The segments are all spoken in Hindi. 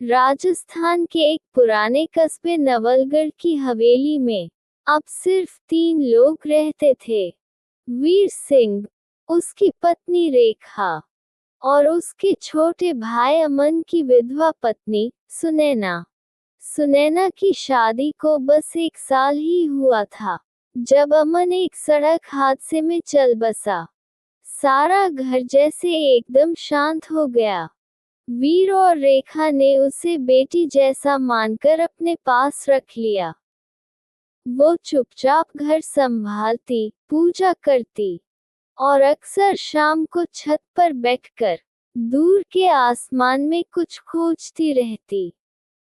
राजस्थान के एक पुराने कस्बे नवलगढ़ की हवेली में अब सिर्फ 3 लोग रहते थे। वीर सिंह, उसकी पत्नी रेखा और उसके छोटे भाई अमन की विधवा पत्नी सुनैना। सुनैना की शादी को बस 1 साल ही हुआ था जब अमन एक सड़क हादसे में चल बसा। सारा घर जैसे एकदम शांत हो गया। वीर और रेखा ने उसे बेटी जैसा मानकर अपने पास रख लिया। वो चुपचाप घर संभालती, पूजा करती और अक्सर शाम को छत पर बैठकर दूर के आसमान में कुछ खोजती रहती।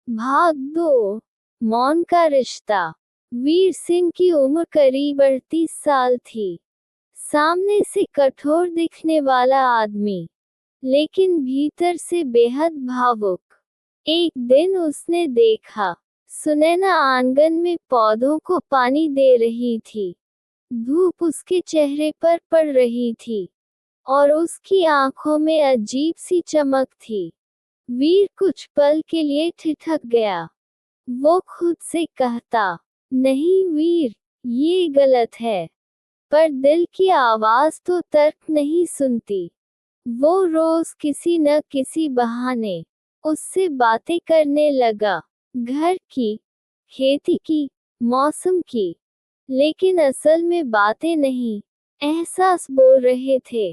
भाग 2, मौन का रिश्ता। वीर सिंह की उम्र करीब 38 साल थी। सामने से कठोर दिखने वाला आदमी, लेकिन भीतर से बेहद भावुक। एक दिन उसने देखा, सुनैना आंगन में पौधों को पानी दे रही थी। धूप उसके चेहरे पर पड़ रही थी और उसकी आंखों में अजीब सी चमक थी। वीर कुछ पल के लिए ठिठक गया। वो खुद से कहता, नहीं वीर, ये गलत है। पर दिल की आवाज तो तर्क नहीं सुनती। वो रोज किसी न किसी बहाने उससे बातें करने लगा, घर की, खेती की, मौसम की। लेकिन असल में बातें नहीं, एहसास बोल रहे थे।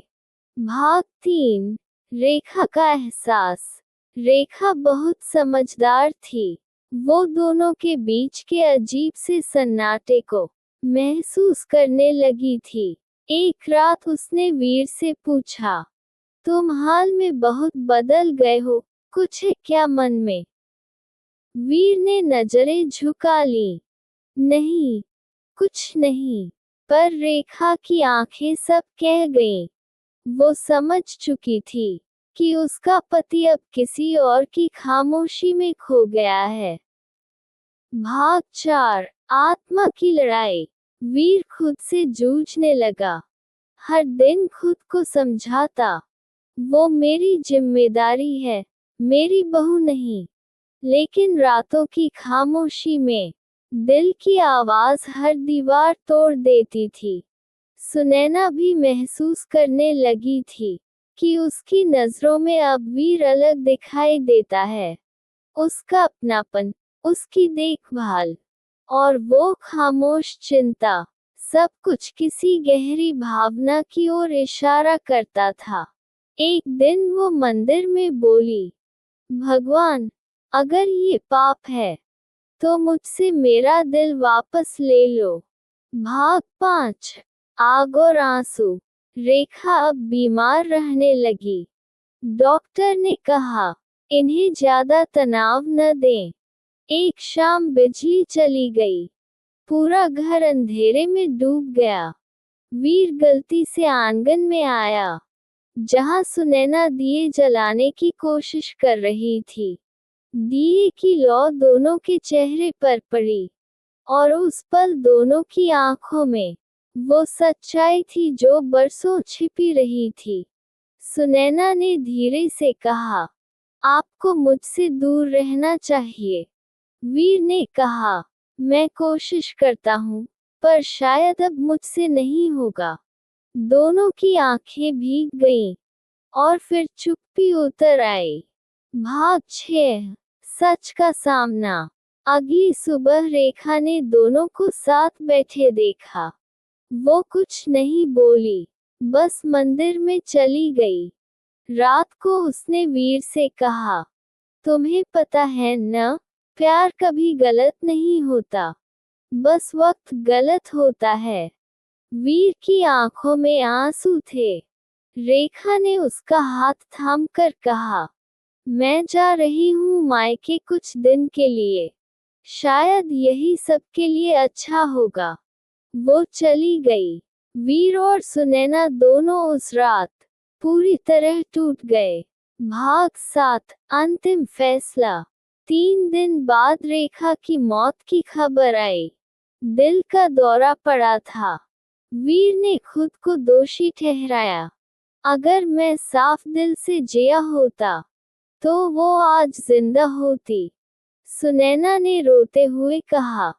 भाग 3, रेखा का एहसास। रेखा बहुत समझदार थी। वो दोनों के बीच के अजीब से सन्नाटे को महसूस करने लगी थी। एक रात उसने वीर से पूछा, तुम हाल में बहुत बदल गए हो, कुछ है क्या मन में? वीर ने नजरें झुका ली। नहीं, कुछ नहीं। पर रेखा की आंखें सब कह गईं। वो समझ चुकी थी कि उसका पति अब किसी और की खामोशी में खो गया है। भाग 4, आत्मा की लड़ाई। वीर खुद से जूझने लगा। हर दिन खुद को समझाता, वो मेरी जिम्मेदारी है, मेरी बहू नहीं। लेकिन रातों की खामोशी में दिल की आवाज हर दीवार तोड़ देती थी। सुनैना भी महसूस करने लगी थी कि उसकी नजरों में अब वीर अलग दिखाई देता है। उसका अपनापन, उसकी देखभाल और वो खामोश चिंता, सब कुछ किसी गहरी भावना की ओर इशारा करता था। एक दिन वो मंदिर में बोली, भगवान, अगर ये पाप है तो मुझसे मेरा दिल वापस ले लो। भाग 5, आग और आंसू। रेखा अब बीमार रहने लगी। डॉक्टर ने कहा, इन्हें ज्यादा तनाव न दें। एक शाम बिजली चली गई। पूरा घर अंधेरे में डूब गया। वीर गलती से आंगन में आया, जहां सुनैना दिए जलाने की कोशिश कर रही थी। दिए की लौ दोनों के चेहरे पर पड़ी और उस पल दोनों की आंखों में वो सच्चाई थी जो बरसों छिपी रही थी। सुनैना ने धीरे से कहा, आपको मुझसे दूर रहना चाहिए। वीर ने कहा, मैं कोशिश करता हूँ, पर शायद अब मुझसे नहीं होगा। दोनों की आंखें भीग गईं और फिर चुप्पी उतर आई। भाग 6, सच का सामना। अगली सुबह रेखा ने दोनों को साथ बैठे देखा। वो कुछ नहीं बोली, बस मंदिर में चली गई। रात को उसने वीर से कहा, तुम्हें पता है न, प्यार कभी गलत नहीं होता, बस वक्त गलत होता है। वीर की आंखों में आंसू थे। रेखा ने उसका हाथ थामकर कहा, मैं जा रही हूँ मायके कुछ दिन के लिए। शायद यही सबके लिए अच्छा होगा। वो चली गई। वीर और सुनैना दोनों उस रात पूरी तरह टूट गए। भाग 7, अंतिम फैसला। 3 दिन बाद रेखा की मौत की खबर आई। दिल का दौरा पड़ा था। वीर ने खुद को दोषी ठहराया। अगर मैं साफ दिल से जिया होता तो वो आज जिंदा होती। सुनैना ने रोते हुए कहा,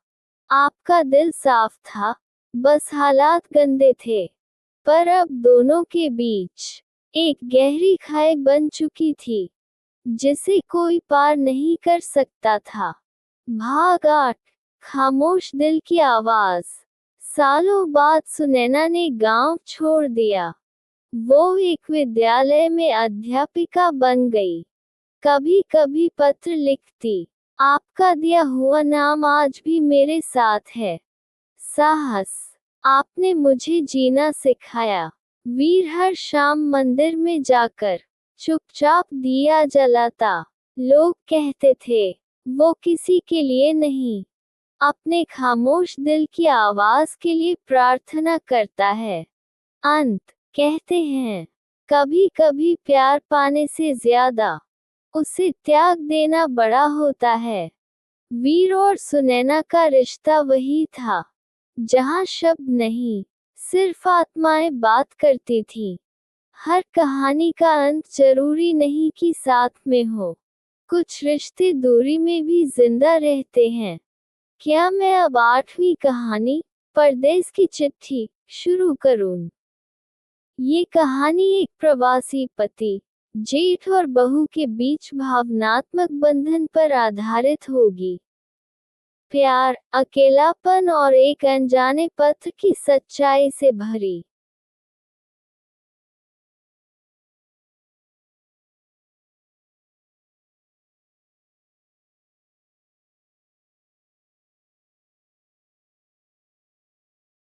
आपका दिल साफ था, बस हालात गंदे थे। पर अब दोनों के बीच एक गहरी खाई बन चुकी थी, जिसे कोई पार नहीं कर सकता था। भाग 8। खामोश दिल की आवाज। सालों बाद सुनैना ने गांव छोड़ दिया। वो एक विद्यालय में अध्यापिका बन गई। कभी कभी पत्र लिखती, आपका दिया हुआ नाम आज भी मेरे साथ है। साहस, आपने मुझे जीना सिखाया। वीर हर शाम मंदिर में जाकर चुपचाप दिया जलाता। लोग कहते थे, वो किसी के लिए नहीं, अपने खामोश दिल की आवाज के लिए प्रार्थना करता है। अंत, कहते हैं, कभी कभी प्यार पाने से ज्यादा उसे त्याग देना बड़ा होता है। वीर और सुनैना का रिश्ता वही था, जहां शब्द नहीं, सिर्फ आत्माएं बात करती थी। हर कहानी का अंत जरूरी नहीं कि साथ में हो, कुछ रिश्ते दूरी में भी जिंदा रहते हैं। क्या मैं अब 8वीं कहानी, परदेस की चिट्ठी, शुरू करूं? ये कहानी एक प्रवासी पति, जेठ और बहू के बीच भावनात्मक बंधन पर आधारित होगी। प्यार, अकेलापन और एक अनजाने पत्र की सच्चाई से भरी।